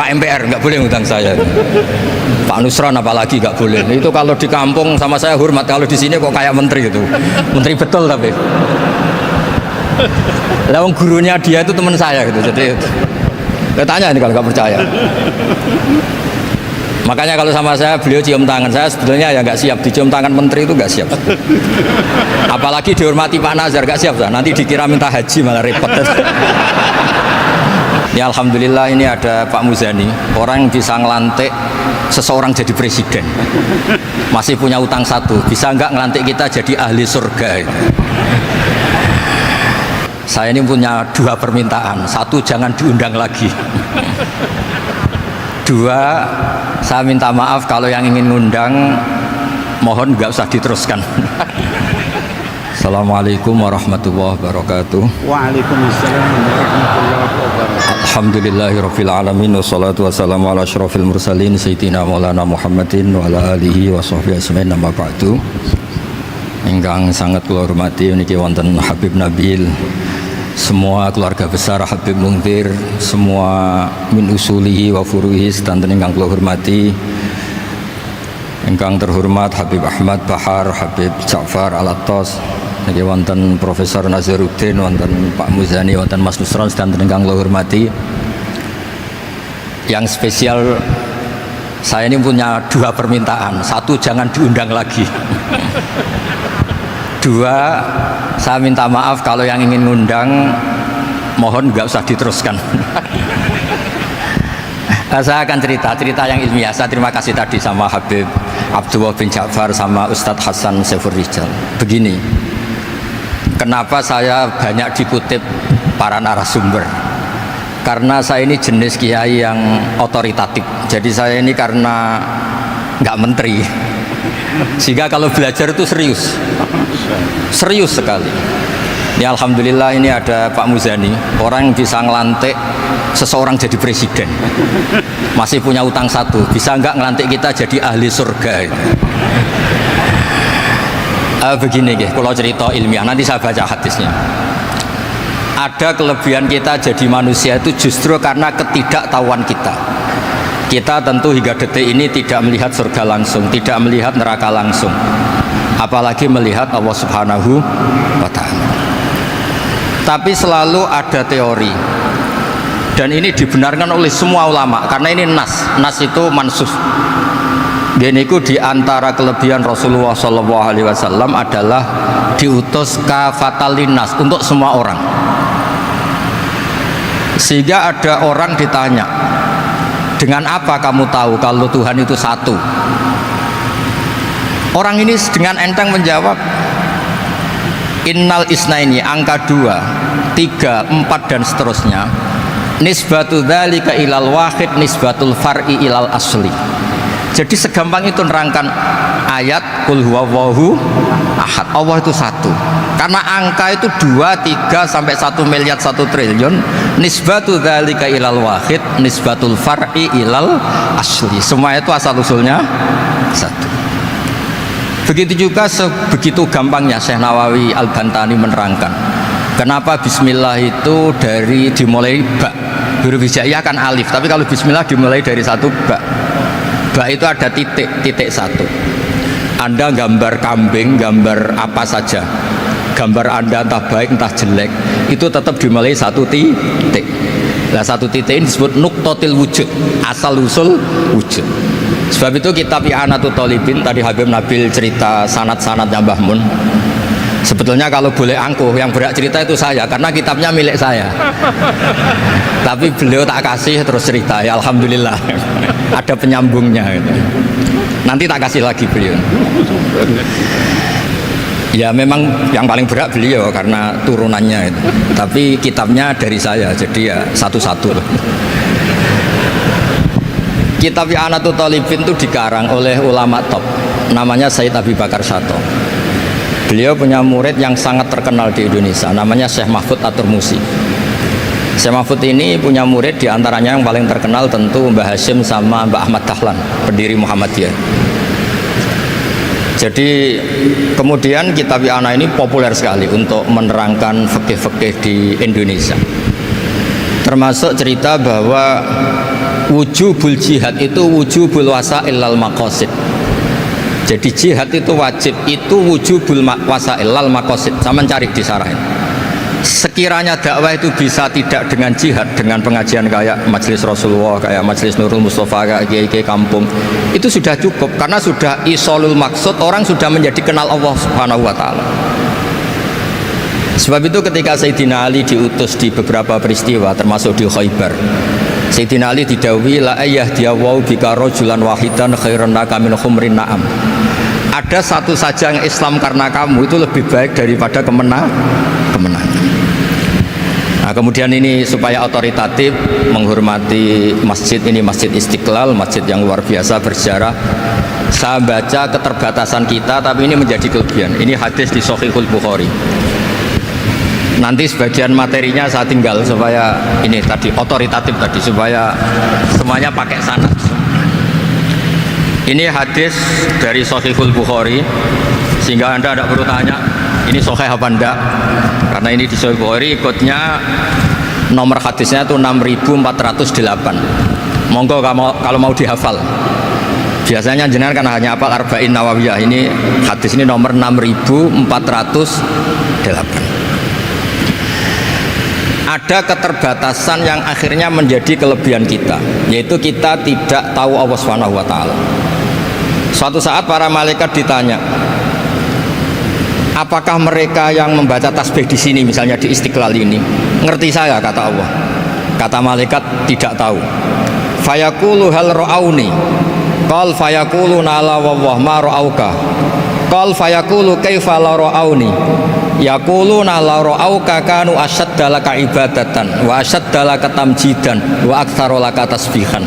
Pak MPR nggak boleh ngundang saya. Pak Nusron apalagi nggak boleh. Itu kalau di kampung sama saya hormat, kalau di sini kok kayak menteri itu. Menteri betul tapi. Lawang gurunya dia itu teman saya gitu. Jadi tanya ini kalau nggak percaya. Makanya kalau sama saya beliau cium tangan, saya sebetulnya ya nggak siap dicium tangan menteri itu nggak siap. Apalagi dihormati Pak Nazar nggak siap, nanti dikira minta haji malah repot. Ya alhamdulillah ini ada Pak Muzani, orang yang bisa ngelantik seseorang jadi presiden. Masih punya utang satu, bisa nggak ngelantik kita jadi ahli surga? Saya ini punya dua permintaan, satu jangan diundang lagi. Dua, saya minta maaf kalau yang ingin ngundang mohon nggak usah diteruskan. Assalamualaikum warahmatullahi wabarakatuh. Waalaikumsalam warahmatullahi wabarakatuh. Alhamdulillahirabbil alamin wassalatu wassalamu ala asyrofil mursalin sayyidina maulana Muhammadin wa ala alihi wa sahbihi ajmain amma ba'du. Ingkang sangat kula hormati niki wonten Habib Nabil, semua keluarga besar Habib Mungtir, semua min usulihi wa furuhi sedanten ingkang kula hormati. Ingkang terhormat Habib Ahmad Bahar, Habib Ja'far Al-Attas, niki wonten Profesor Nazaruddin, wonten Pak Muzani, wonten Mas Nusron sedanten ingkang kula hormati. Yang spesial saya ini punya dua permintaan. Satu jangan diundang lagi. Dua, saya minta maaf kalau yang ingin ngundang mohon nggak usah diteruskan. Saya akan cerita yang ilmiah. Saya terima kasih tadi sama Habib Abdullah bin Ja'far sama Ustadz Hasan Saifur Rijal. Begini, kenapa saya banyak dikutip para narasumber? Karena saya ini jenis kiai yang otoritatif. Jadi saya ini karena nggak menteri, sehingga kalau belajar itu serius sekali. Ya alhamdulillah ini ada Pak Muzani, orang yang bisa ngelantik seseorang jadi presiden. Masih punya utang satu, bisa nggak ngelantik kita jadi ahli surga? Begini kalau cerita ilmiah, nanti saya baca hadisnya. Ada kelebihan kita jadi manusia itu justru karena ketidaktahuan kita. Kita tentu hingga detik ini tidak melihat surga langsung, tidak melihat neraka langsung, apalagi melihat Allah Subhanahu wa Ta'ala. Tapi selalu ada teori, dan ini dibenarkan oleh semua ulama karena ini nas itu mansus. Dan itu diantara kelebihan Rasulullah SAW adalah diutus kafatal linnas, untuk semua orang. Sehingga ada orang ditanya, dengan apa kamu tahu kalau Tuhan itu satu? Orang ini dengan enteng menjawab, innal isnaini, angka 2, 3, 4 dan seterusnya, nisbatu dzalika ilal wahid nisbatul far'i ilal asli. Jadi segampang itu nerangkan ayat qul huwallahu ahad, Allah itu satu. Karena angka itu 2, 3 sampai 1 miliar 1 triliun, nisbatu dzalika ilal wahid nisbatul far'i ilal asli. Semua itu asal usulnya satu. Begitu juga sebegitu gampangnya Syekh Nawawi Al-Bantani menerangkan kenapa bismillah itu dimulai ba. Huruf hijaiyah kan alif, tapi kalau bismillah dimulai dari satu ba. Ba itu ada titik satu. Anda gambar kambing, gambar apa saja, gambar Anda entah baik entah jelek, itu tetap dimulai satu titik. Nah satu titik ini disebut nuktotil wujud, asal usul wujud. Sebab itu kitab I'anatul Thalibin, tadi Habib Nabil cerita sanad-sanadnya Mbah Mun. Sebetulnya kalau boleh angkuh, yang berhak cerita itu saya, karena kitabnya milik saya. Tapi beliau tak kasih terus cerita, ya alhamdulillah. Ada penyambungnya gitu. Nanti tak kasih lagi beliau. Ya memang yang paling berat beliau karena turunannya itu. Tapi kitabnya dari saya, jadi ya satu-satu. Kitab I'anatul Thalibin itu dikarang oleh ulama top, namanya Sayyid Abi Bakar Syato. Beliau punya murid yang sangat terkenal di Indonesia, namanya Syekh Mahfud At-Turmusi. Syekh Mahfud ini punya murid, diantaranya yang paling terkenal tentu Mbah Hashim sama Mbah Ahmad Dahlan, pendiri Muhammadiyah. Jadi kemudian kitab I'anah ini populer sekali untuk menerangkan fikih-fikih di Indonesia. Termasuk cerita bahwa wujubul jihad itu wujubul wasail lal maqasid. Jadi jihad itu wajib, itu wujubul wasail lal maqasid. Sama cari disarahin. Sekiranya dakwah itu bisa tidak dengan jihad, dengan pengajian kayak majelis Rasulullah, kayak majelis Nurul Mustafa, kayak kiai kampung, itu sudah cukup karena sudah isolul maksud, orang sudah menjadi kenal Allah Subhanahu wa taala. Sebab itu ketika Sayyidina Ali diutus di beberapa peristiwa termasuk di Khaybar, Sayyidina Ali didhawuhi la ayyahdiyawu bika rajulan wahidan khairan laka min khumrin na'am. Ada satu saja yang Islam karena kamu itu lebih baik daripada kemenangan. Nah, kemudian ini supaya otoritatif menghormati masjid ini, Masjid Istiqlal, masjid yang luar biasa bersejarah. Saya baca keterbatasan kita, tapi ini menjadi kelebihan. Ini hadis di Shahihul Bukhari. Nanti sebagian materinya saya tinggal supaya ini tadi otoritatif tadi, supaya semuanya pakai sanad. Ini hadis dari Shahihul Bukhari, sehingga Anda tidak perlu tanya ini sahih apa enggak, karena ini di Sahih Bukhari ikutnya nomor hadisnya itu 6408. Monggo kalau mau dihafal. Biasanya jenengan kan hanya hafal Arba'in Nawawiyah. Ini hadis ini nomor 6408. Ada keterbatasan yang akhirnya menjadi kelebihan kita, yaitu kita tidak tahu Allah Subhanahu wa taala. Suatu saat para malaikat ditanya, apakah mereka yang membaca tasbih di sini, misalnya di Istiqlal ini, ngerti saya? Kata Allah. Kata malaikat, tidak tahu. Fayaqulu hal ra'auni. Qal fayaqulu nala wallah ma ra'auka. Qal fayaqulu kaifa la ra'auni. Yaquluna la ra'auka kanu ashadda laka ibadatan wa ashadda laka tamjidan wa aktsara laka tasbihan.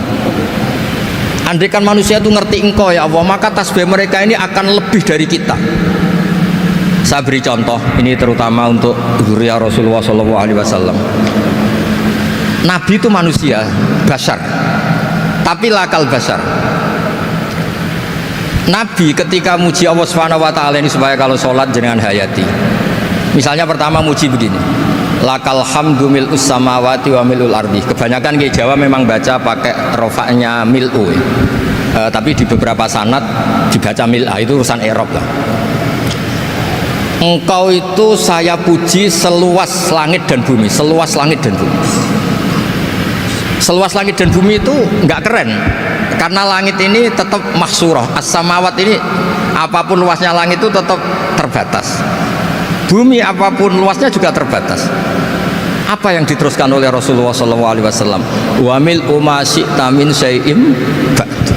Andaikan manusia itu ngerti engkau ya Allah, maka tasbih mereka ini akan lebih dari kita. Saya beri contoh, ini terutama untuk zuriat Rasulullah SAW. Nabi itu manusia, basar, tapi lakal basar. Nabi ketika muji Allah Subhanahu wa taala ini supaya kalau sholat jenengan hayati. Misalnya pertama muji begini, lakal hamdu mil'us samawati wa mil'ul ardi. Kebanyakan di Jawa memang baca pakai rofaknya mil'u, tapi di beberapa sanad dibaca mil'a, itu urusan Arab lah. Engkau itu saya puji seluas langit dan bumi, seluas langit dan bumi. Seluas langit dan bumi itu nggak keren, karena langit ini tetap mahsurah, as-samawat ini apapun luasnya langit itu tetap terbatas. Bumi apapun luasnya juga terbatas. Apa yang diteruskan oleh Rasulullah SAW? Wa mil ma syi'ta min syai'im ba'du.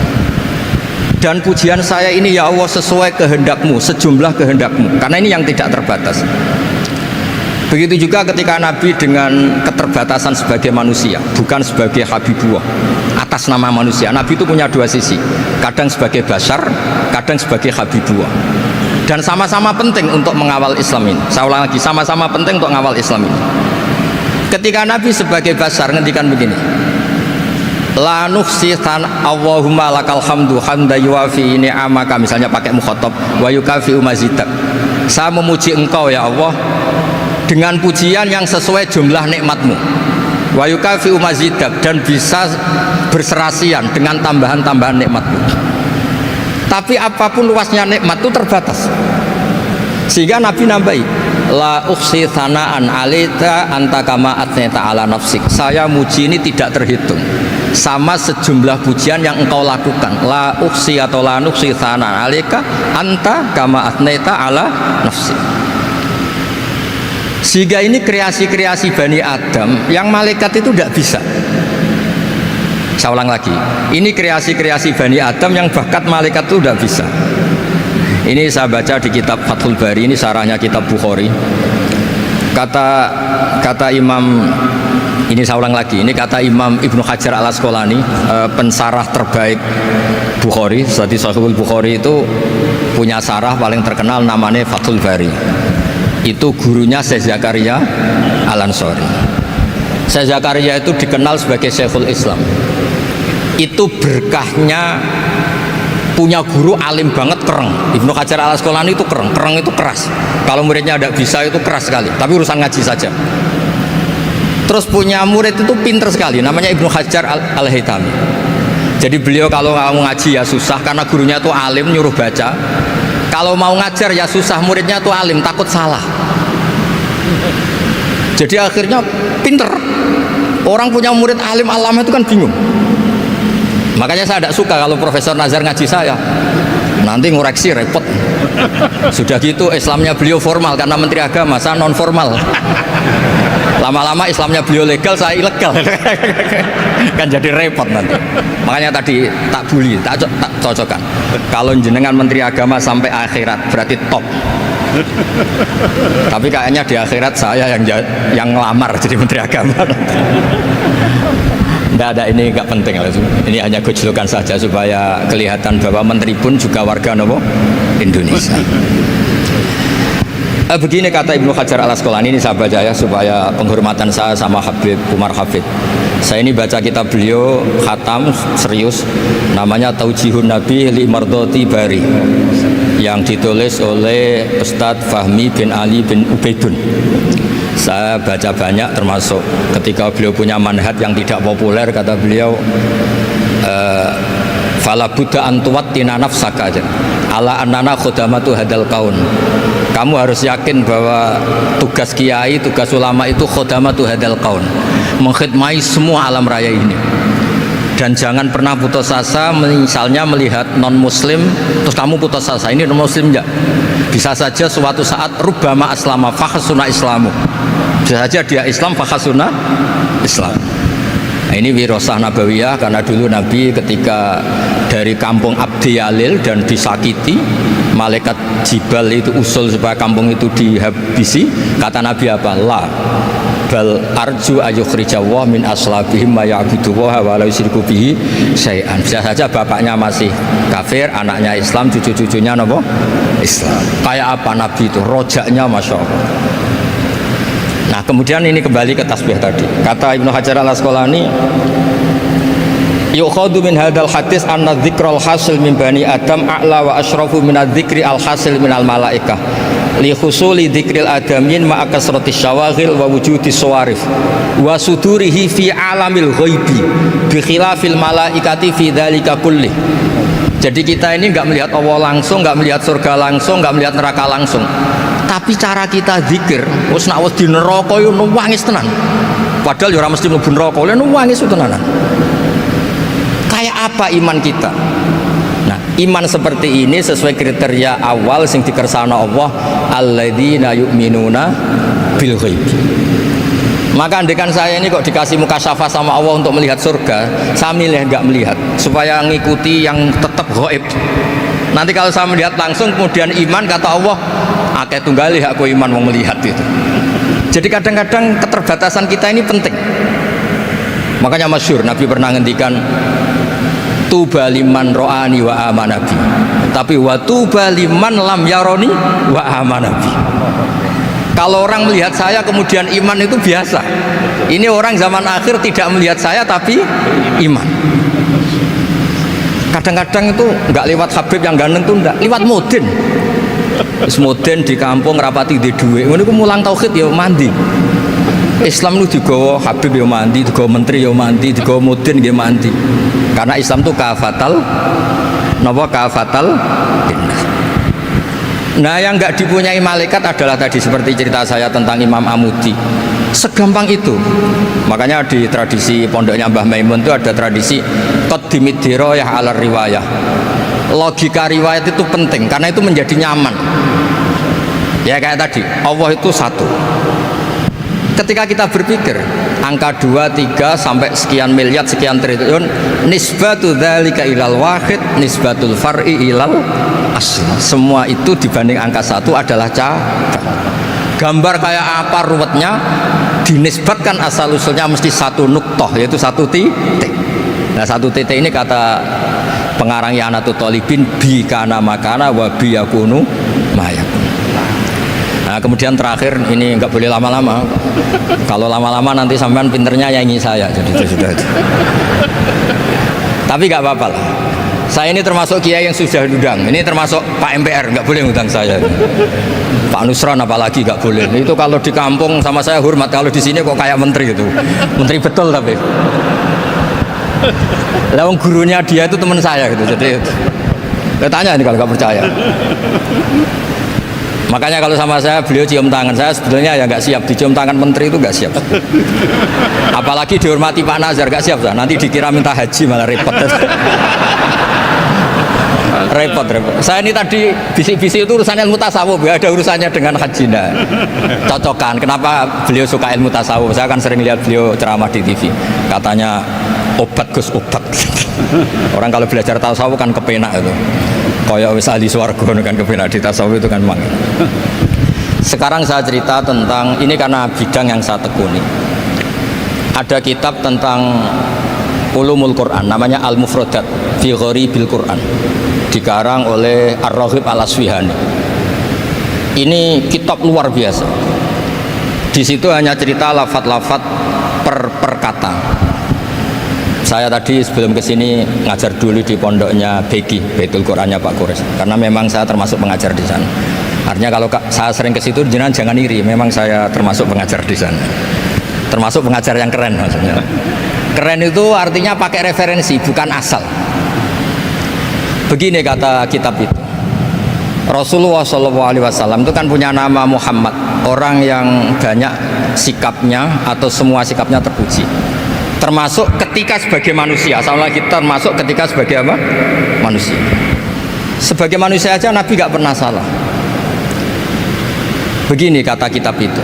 Dan pujian saya ini ya Allah sesuai kehendakmu, sejumlah kehendakmu, karena ini yang tidak terbatas. Begitu juga ketika Nabi dengan keterbatasan sebagai manusia, bukan sebagai Habibullah, atas nama manusia. Nabi itu punya dua sisi, kadang sebagai basar, kadang sebagai Habibullah. Dan sama-sama penting untuk mengawal Islam ini. Saya ulang lagi, sama-sama penting untuk mengawal Islam ini. Ketika Nabi sebagai basar ngendikan begini, la nuhsi Allahumma lakal hamdu hamda yuwafi ni'amaka, misalnya pakai mukhatab, wa yukafi mazidak. Saya memuji engkau ya Allah dengan pujian yang sesuai jumlah nikmatmu, wa yukafi mazidak, dan bisa berserasian dengan tambahan-tambahan nikmatmu. Tapi apapun luasnya nikmat itu terbatas, sehingga Nabi nambahi, la ukhsi thana'an alita anta kama athneta ala nafsik. Saya muji ini tidak terhitung, sama sejumlah pujian yang engkau lakukan. La ukhsi atau la nukhsi thana'an alika anta kama athneta ala nafsik. Sehingga ini kreasi-kreasi Bani Adam yang malaikat itu tidak bisa. Saya ulang lagi, ini kreasi-kreasi Bani Adam yang bakat malaikat itu tidak bisa. Ini saya baca di kitab Fathul Bari, ini sarahnya kitab Bukhari. Kata Imam, ini saya ulang lagi, ini kata Imam Ibnu Hajar al-Asqalani, pensarah terbaik Bukhari. Jadi Sahihul Bukhari itu punya sarah paling terkenal namanya Fathul Bari. Itu gurunya Syekh Zakaria Al-Ansari. Syekh Zakaria itu dikenal sebagai Syekhul Islam. Itu berkahnya punya guru alim banget, kereng. Ibnu Hajar al-Asqalani itu kereng itu keras. Kalau muridnya tidak bisa itu keras sekali, tapi urusan ngaji saja. Terus punya murid itu pinter sekali, namanya Ibnu Hajar al-Haytami. Jadi beliau kalau mau ngaji ya susah karena gurunya tuh alim nyuruh baca. Kalau mau ngajar ya susah, muridnya tuh alim takut salah. Jadi akhirnya pinter. Orang punya murid alim alama itu kan bingung. Makanya saya tidak suka kalau Profesor Nazar ngaji saya. Nanti ngoreksi repot. Sudah gitu Islamnya beliau formal karena Menteri Agama, saya non formal. Lama-lama Islamnya beliau legal, saya ilegal. Kan jadi repot nanti. Makanya tadi tak bully, tak cocokkan. Kalau jenengan Menteri Agama sampai akhirat berarti top. Tapi kayaknya di akhirat saya yang ngelamar jadi Menteri Agama. Tidak ada, ini nggak penting. Ini hanya gojlokan saja supaya kelihatan bahwa menteri pun juga warga Indonesia. Begini kata Ibnu Hajar al Asqalani, ini saya baca ya supaya penghormatan saya sama Habib Umar Hafid. Saya ini baca kitab beliau khatam serius, namanya Taujihun Nabi li Mardoti Bari, yang ditulis oleh Ustadz Fahmi bin Ali bin Ubaidun. Saya baca banyak, termasuk ketika beliau punya manhaj yang tidak populer, kata beliau fala buddha antuwattina nafsaka ala annana khudamatu hadal kaun. Kamu harus yakin bahwa tugas kiai, tugas ulama itu khudamatu hadal kaun, mengkhidmati semua alam raya ini. Dan jangan pernah putus asa, misalnya melihat non muslim terus kamu putus asa, ini non muslim enggak. Bisa saja suatu saat rubbama aslama fakhasuna islamu, bisa saja dia Islam fakhasuna Islam. Nah, ini wirasah nabawiyah, karena dulu Nabi ketika dari kampung Abdi Yalil dan disakiti, malaikat Jibal itu usul supaya kampung itu dihabisi, kata Nabi apa? La bal arju ayukhrijawah min aslabihim ma ya'budu wa la yusyriku bihi syai'an. Bisa saja bapaknya masih kafir, anaknya Islam, cucu-cucunya apa? Islam. Kayak apa Nabi itu? Rojaknya Masya Allah. Nah kemudian ini kembali ke tasbih tadi. Kata Ibnu Hajar al Asqalani, yukhadu min hadal hadis anna dzikral hasil min bani adam a'la wa asyrafu min adzikri al hasil min al malaikah li husuli dzikril adamin ma'a kasratis syawaghil wa wujudis sawarif wa sudurihi fi alamil ghaibi bi khilafil malaikati fi dzalika kulli. Jadi kita ini enggak melihat Allah langsung, enggak melihat surga langsung, enggak melihat neraka langsung. Tapi cara kita zikir, wis nek wis di neraka yo nangis tenan. Padahal yo ora mesti mlebu neraka, lha nangis tenanan. Kayak apa iman kita? Nah, iman seperti ini sesuai kriteria awal sing dikersana Allah, alladzina yu'minuna bil ghaib. Maka andekan saya ini kok dikasih mukasyafah sama Allah untuk melihat surga, saya milih enggak melihat supaya ngikuti yang tetap ghaib. Nanti kalau saya melihat langsung kemudian iman, kata Allah, akeh tunggali aku iman mau melihat itu. Jadi kadang-kadang keterbatasan kita ini penting. Makanya masyhur Nabi pernah ngendikan tuba liman ro'ani wa amanabi, tapi wa tuba liman lam yaroni wa amanabi. Kalau orang melihat saya kemudian iman itu biasa. Ini orang zaman akhir tidak melihat saya tapi iman. Kadang-kadang itu nggak lewat Habib yang ganteng tuh, enggak lewat Mudin. Mudin di kampung rapati di duit, ini aku mulang tauhid ya mandi. Islam lu digawa Habib ya mandi, digawa menteri ya mandi, digawa Mudin ya mandi. Karena Islam tuh kafatal, napa kafatal. Nah yang nggak dipunyai malaikat adalah tadi seperti cerita saya tentang Imam Amudi. Segampang itu. Makanya di tradisi pondoknya Mbah Maimun itu ada tradisi qaddimid dirayah ala riwayah. Logika riwayat itu penting karena itu menjadi nyaman. Ya kayak tadi, Allah itu satu. Ketika kita berpikir angka 2, 3 sampai sekian miliar, sekian triliun, nisbatu dzalika ilal wahid, nisbatul far'i ilal asl. Semua itu dibanding angka 1 adalah cabang. Gambar kayak apa ruwetnya, dinisbatkan asal usulnya mesti satu nuktoh, yaitu satu titik. Nah satu titik ini kata pengarang Yanatul Talibin, bi kana makana wa bi yakunu mayakun. Nah kemudian terakhir ini nggak boleh lama-lama. Kalau lama-lama nanti sampean pinternya nyanyi saya, jadi itu sudah. Tapi nggak apa-apa lah. Saya ini termasuk kiai yang sudah diundang. Ini termasuk Pak MPR, nggak boleh ngundang saya. Pak Nusron apalagi nggak boleh. Itu kalau di kampung sama saya hormat, kalau di sini kok kayak menteri itu. Menteri betul tapi. Lah wong gurunya dia itu teman saya gitu. Jadi saya tanya ini kalau nggak percaya. Makanya kalau sama saya beliau cium tangan, saya sebetulnya ya nggak siap dicium tangan menteri itu nggak siap. Apalagi dihormati Pak Nazar nggak siap saya. Nanti dikira minta haji malah repot. repot. Saya ini tadi bisik-bisik itu urusannya ilmu tasawuf, ya ada urusannya dengan haji. Nah, cocokan. Kenapa beliau suka ilmu tasawuf? Saya kan sering lihat beliau ceramah di TV. Katanya obat Gus obat. Orang kalau belajar tasawuf kan kepenak itu. Kayak wis ahli swarga kan kepenak di tasawuf itu kan mang. Sekarang saya cerita tentang ini karena bidang yang saya tekuni. Ada kitab tentang ulumul Quran namanya Al-Mufradat fi Gharibil Quran. Dikarang oleh Ar-Raghib Al-Asfihani. Ini kitab luar biasa. Di situ hanya cerita lafat-lafat per kata. Saya tadi sebelum kesini ngajar dulu di pondoknya Beki, Baitul Qurannya Pak Kures. Karena memang saya termasuk pengajar di sana. Artinya kalau saya sering ke situ jangan iri, memang saya termasuk pengajar di sana. Termasuk pengajar yang keren maksudnya. Keren itu artinya pakai referensi, bukan asal. Begini kata kitab itu. Rasulullah SAW itu kan punya nama Muhammad, orang yang banyak sikapnya atau semua sikapnya terpuji. Termasuk ketika sebagai manusia, sama lagi termasuk ketika sebagai apa? Manusia. Sebagai manusia aja Nabi gak pernah salah. Begini kata kitab itu.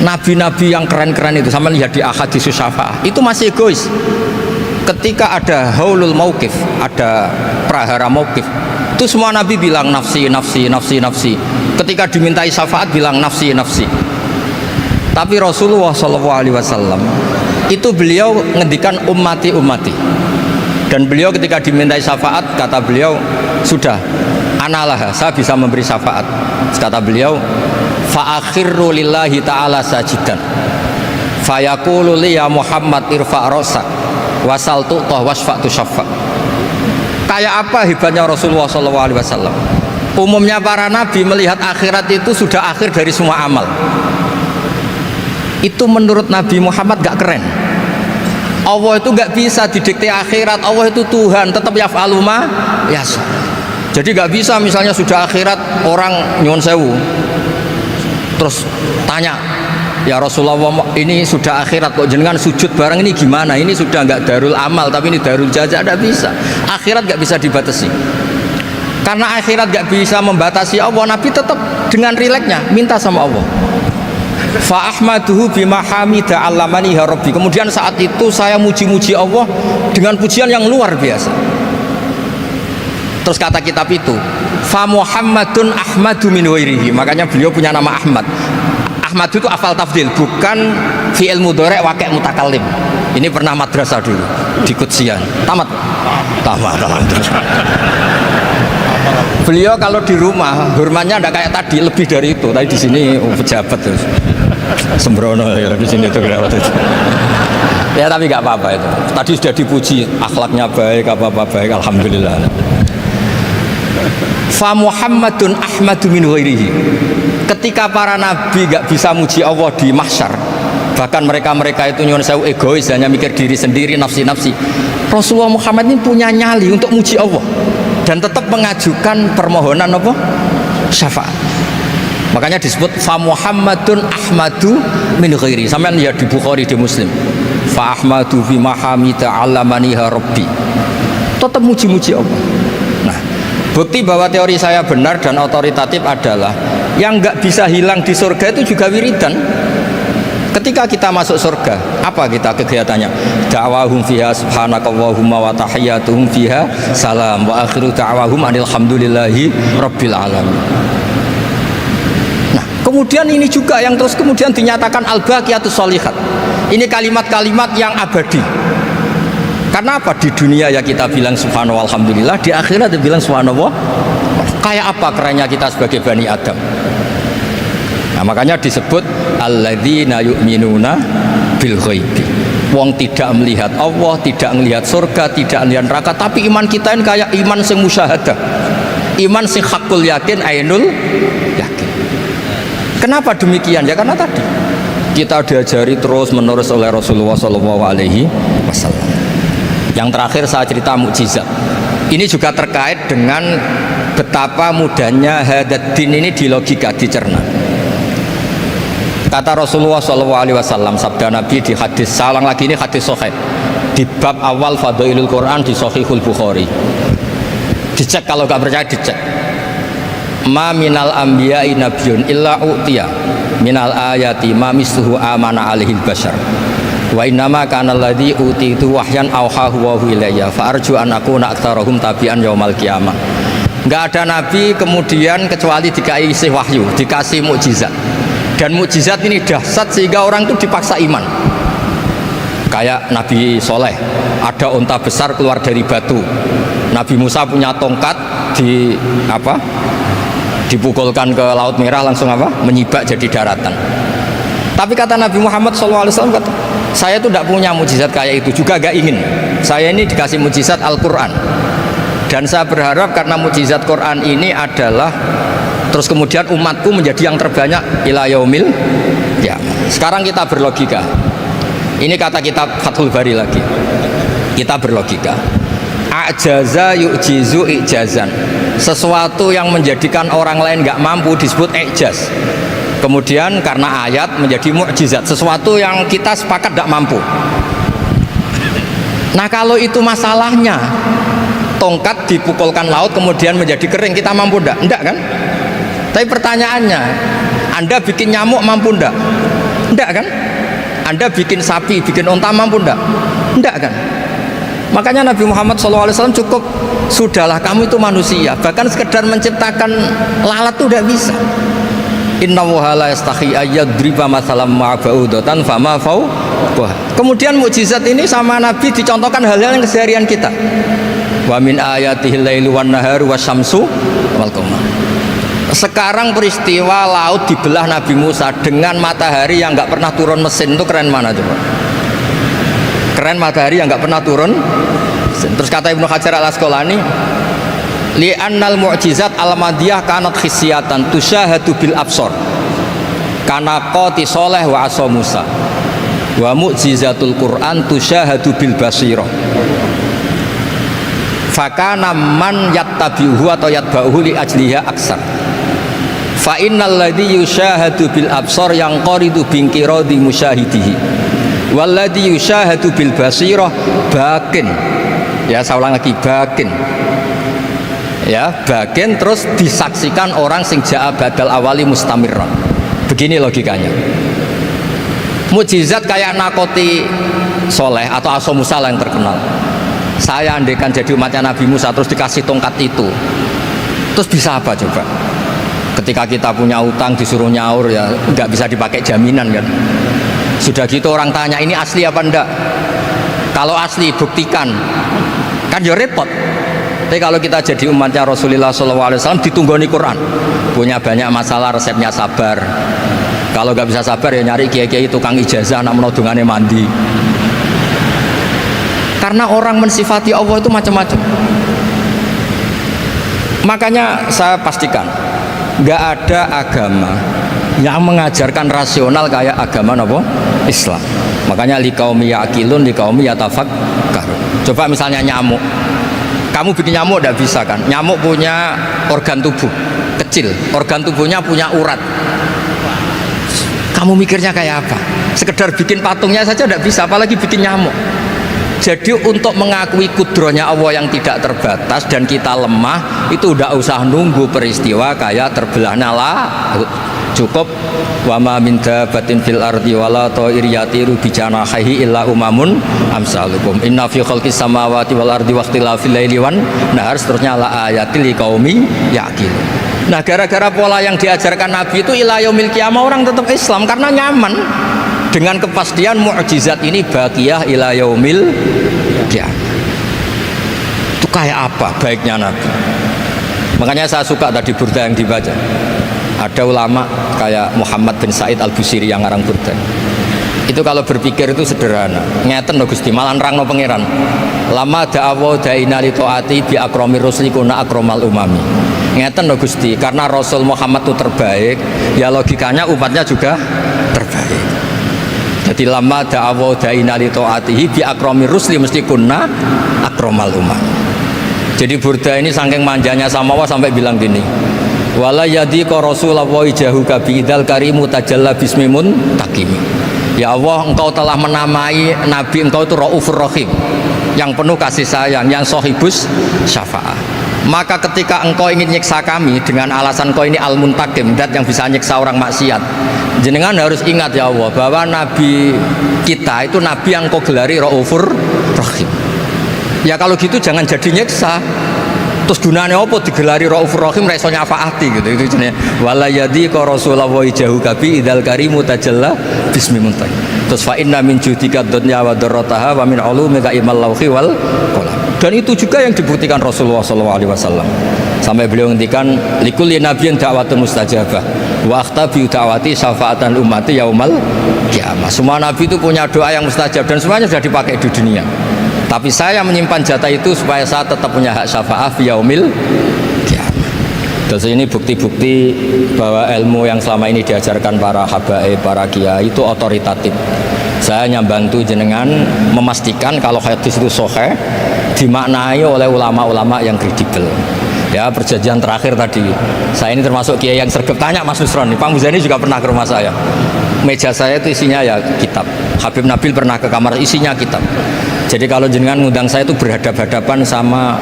Nabi-nabi yang keren-keren itu, sama lihat di Ahaditsus Syafa'ah, itu masih egois. Ketika ada haulul mauqif, ada prahara mauqif, itu semua Nabi bilang nafsi, nafsi, nafsi, nafsi. Ketika dimintai syafaat bilang nafsi, nafsi. Tapi Rasulullah SAW itu beliau ngendikan ummati, ummati. Dan beliau ketika dimintai syafaat kata beliau sudah analah, saya bisa memberi syafaat. Kata beliau fa'akhirru lillahi ta'ala sajidan fayaqulu li ya Muhammad irfa' rosak wasal tu'toh wasfa'tu syafa'. Kayak apa hebatnya Rasulullah SAW? Umumnya para nabi melihat akhirat itu sudah akhir dari semua amal. Itu menurut Nabi Muhammad gak keren. Allah itu gak bisa didikte akhirat. Allah itu Tuhan, tetap yaf'alu ma yasha. Jadi gak bisa misalnya sudah akhirat orang nyuwun sewu terus tanya, ya Rasulullah ini sudah akhirat kok jenengan sujud bareng ini gimana? Ini sudah nggak darul amal tapi ini darul jaza. Tidak bisa. Akhirat nggak bisa dibatasi. Karena akhirat nggak bisa membatasi Allah, Nabi tetap dengan rileksnya minta sama Allah. Fa ahmaduhu bima hamida 'allamani ya rabbi. Kemudian saat itu saya muji-muji Allah dengan pujian yang luar biasa. Terus kata kitab itu, fa Muhammadun ahmadu min ghairihi. Makanya beliau punya nama Ahmad. Ahmad itu afal tafdil, bukan fi'il mudhari' waqi' mutakallim. Ini pernah madrasah dulu di Kutsian. Tamat. Beliau kalau di rumah hormatnya tidak kayak tadi, lebih dari itu. Tadi di sini pejabat terus. Sembrono ya di sini itu kenapa itu. Ya tapi nggak apa-apa itu. Tadi sudah dipuji, akhlaknya baik, apa-apa baik, alhamdulillah. Fa Muhammadun ahmadu min ghairihi. Ketika para nabi gak bisa muji Allah di mahsyar, bahkan mereka itu nyuwun sewu egois, hanya mikir diri sendiri, nafsi-nafsi. Rasulullah Muhammad ini punya nyali untuk muji Allah dan tetap mengajukan permohonan apa? Syafaat. Makanya disebut fa Muhammadun ahmadu min ghairi. Sampeyan lihat di Bukhari, di Muslim. Fa ahmadu fi mahamida 'allamaniha rabbi. Tetap muji-muji Allah. Nah, bukti bahwa teori saya benar dan otoritatif adalah yang nggak bisa hilang di surga itu juga wiridan. Ketika kita masuk surga, apa kita kegiatannya? Da'wahum fiha subhanakallahumma wa tahiyyatuhum fiha salam wa akhiru da'wahum alhamdulillahi rabbil alamin. Nah, kemudian ini juga yang terus kemudian dinyatakan al-baqiyatus sholihat. Ini kalimat-kalimat yang abadi. Karena apa? Di dunia ya kita bilang subhanallah alhamdulillah, di akhirat dia bilang subhanallah. Kayak apa kerennya kita sebagai Bani Adam. Nah, makanya disebut alladzina yu'minuna bil ghaibi. Wong tidak melihat Allah, tidak melihat surga, tidak melihat neraka, tapi iman kita ini kayak iman sing musyahadah. Iman sing hakul yakin, ainul yakin. Kenapa demikian? Ya karena tadi kita diajari terus menerus oleh Rasulullah SAW. Yang terakhir saya cerita mukjizat. Ini juga terkait dengan betapa mudahnya hadad din ini di logika, dicerna. Kata Rasulullah SAW, sabda Nabi di hadis, salang lagi ini hadis sahih di bab awal Fadailul Quran di Sahihul Bukhari. Dicek kalau gak percaya dicek. Ma minal anbiya'i nabiyyun illa u'tiya minal ayati ma misluhu amana alaihil bashar. Wa innama kana alladhi utitu wahyan awhahu wa ilayya fa arju an akuna aktsarahum tabi'an yaumal qiyamah. Enggak ada nabi kemudian kecuali dikasih wahyu, dikasih mukjizat. Dan mukjizat ini dahsyat sehingga orang itu dipaksa iman. Kayak Nabi Soleh, ada unta besar keluar dari batu. Nabi Musa punya tongkat dipukulkan ke Laut Merah langsung menyibak jadi daratan. Tapi kata Nabi Muhammad SAW, saya itu tidak punya mukjizat kayak itu, juga gak ingin. Saya ini dikasih mukjizat Al-Quran. Dan saya berharap karena mukjizat Quran ini adalah terus kemudian umatku menjadi yang terbanyak ila yaumil ya. Sekarang kita berlogika. Ini kata kitab Fathul Bari lagi. Kita berlogika. Ajaza yu'jizu ijazan. Sesuatu yang menjadikan orang lain nggak mampu disebut ijaz. Kemudian karena ayat menjadi mukjizat, sesuatu yang kita sepakat tidak mampu. Nah kalau itu masalahnya, tongkat dipukulkan laut kemudian menjadi kering, kita mampu enggak? Enggak kan? Tapi pertanyaannya, Anda bikin nyamuk mampu enggak? Enggak kan? Anda bikin sapi, bikin unta mampu enggak? Enggak kan? Makanya Nabi Muhammad SAW cukup, sudahlah kamu itu manusia, bahkan sekedar menciptakan lalat itu udah bisa. Inna wahala yastahi ayyadriba masalam ma'ba'udatan fama fawqah. Kemudian mukjizat ini sama Nabi dicontohkan hal-hal yang keseharian kita. Wa min ayatihil lailu wan naharu wasyamsu wal qamar. Sekarang peristiwa laut dibelah Nabi Musa dengan matahari yang nggak pernah turun mesin, itu keren mana coba? Keren matahari yang nggak pernah turun. Terus kata Ibnu Hajar Al Asqalani, li'annal mu'jizat al-madiyah kanat khisyatan tusyahadu bil absor kana qati soleh wa asa Musa wa mu'jizatul Quran tusyahadu bil basirah fakana man yattabi'uhu atau yatba'uhu li ajliha aksar fa innal ladhi yusyahadu bil absor yang qaridu bingkiradi musyahidihi walladhi yusyahadu bil basirah bakin. Ya saya ulang lagi, bakin. Ya, bagian terus disaksikan orang sing ja'a badal awali mustamirran. Begini logikanya. Mukjizat kayak nakoti Soleh atau Aso Musa yang terkenal. Saya andaikan jadi umatnya Nabi Musa terus dikasih tongkat itu, terus bisa apa coba? Ketika kita punya utang disuruh nyaur ya nggak bisa dipakai jaminan kan. Sudah gitu orang tanya ini asli apa enggak? Kalau asli buktikan, kan ya repot. Tapi kalau kita jadi umatnya Rasulullah SAW ditunggoni Quran, punya banyak masalah resepnya sabar. Kalau nggak bisa sabar ya nyari kiai-kiai tukang ijazah nak menodongannya mandi. Karena orang mensifati Allah itu macam-macam. Makanya saya pastikan nggak ada agama yang mengajarkan rasional kayak agama apa? Islam. Makanya liqaumi yaqilun liqaumi yatafakkarun. Coba misalnya nyamuk. Kamu bikin nyamuk tidak bisa kan? Nyamuk punya organ tubuh kecil, organ tubuhnya punya urat. Kamu mikirnya kayak apa? Sekedar bikin patungnya saja tidak bisa, apalagi bikin nyamuk. Jadi untuk mengakui kudrohnya Allah yang tidak terbatas dan kita lemah, itu udah usah nunggu peristiwa kayak terbelahnya laut. Cukup wa ma min dabbatin fil ardi wala ta'ir yatiru bi janahihi illa umamun amsalukum inna fi khalqis samawati wal ardi waqtilafil laili wan nahar, seterusnya la ayatil liqaumi yaqilun. Nah, gara-gara pola yang diajarkan Nabi itu ila yaumil qiyamah orang tetap Islam karena nyaman dengan kepastian mukjizat ini baqiyah ila yaumil qiyamah. Itu kayak apa baiknya Nabi? Makanya saya suka tadi burda yang dibaca. Ada ulama kayak Muhammad bin Said Al-Busiri yang ngarang burda. Itu kalau berpikir itu sederhana. Ngeten lho Gusti, malah nerangno pangeran. Lama da'awa da'ina li taati bi akramir rusli kuna akramal umami. Ngeten lho Gusti, karena Rasul Muhammad itu terbaik, ya logikanya umatnya juga terbaik. Jadi lama da'awu da'ina li ta'atihi bi akramir rusli mesti kunna akramal umat. Jadi Burda ini saking manjanya sama Allah sampai bilang gini, wala yadhiqa rasulullah jahuka bi'idal karimu tajalla bismimun takimi. Ya Allah, engkau telah menamai nabi engkau itu Raufur Rahim, yang penuh kasih sayang, yang sohibus syafa'ah. Maka ketika engkau ingin nyiksa kami dengan alasan engkau ini al-muntakim, dat yang bisa nyiksa orang maksiat, jenengan harus ingat ya Allah bahwa nabi kita itu nabi yang engkau gelari Raufur Rahim. Ya kalau gitu jangan jadi nyiksa. Terus gunanya apa digelari Raufur Rahim reso nyafaati gitu. Itu jenis wala yadhiqa rasulullah jahuka bi idzal karimu tajalla bismi muntak. Terus fa inna min judika dunya wa darrataha wa min ulumika imal lauhi wal qalam. Dan itu juga yang dibuktikan Rasulullah SAW. Sampai beliau ngendikan likulli nabiyyin da'watun mustajabah wa akhtabi da'wati syafaatan ummati yaumal qiyamah. Semua nabi itu punya doa yang mustajab dan semuanya sudah dipakai di dunia. Tapi saya menyimpan jatah itu supaya saya tetap punya hak syafaat fi yaumil qiyamah. Terus ini bukti-bukti bahwa ilmu yang selama ini diajarkan para habaib, para kiai itu otoritatif. Saya hanya bantu jenengan memastikan kalau hadis itu sahih dimaknai oleh ulama-ulama yang kredibel. Ya, perjanjian terakhir tadi, saya ini termasuk kiai yang sergap tanya Mas Nusron, Pak Muzani juga pernah ke rumah saya. Meja saya itu isinya ya kitab. Habib Nabil pernah ke kamar isinya kitab. Jadi kalau jenengan ngundang saya itu berhadap-hadapan sama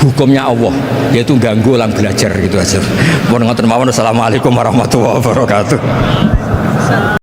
hukumnya Allah, yaitu ganggu orang belajar gitu aja. Mohon ngoten mawon. Assalamualaikum warahmatullahi wabarakatuh.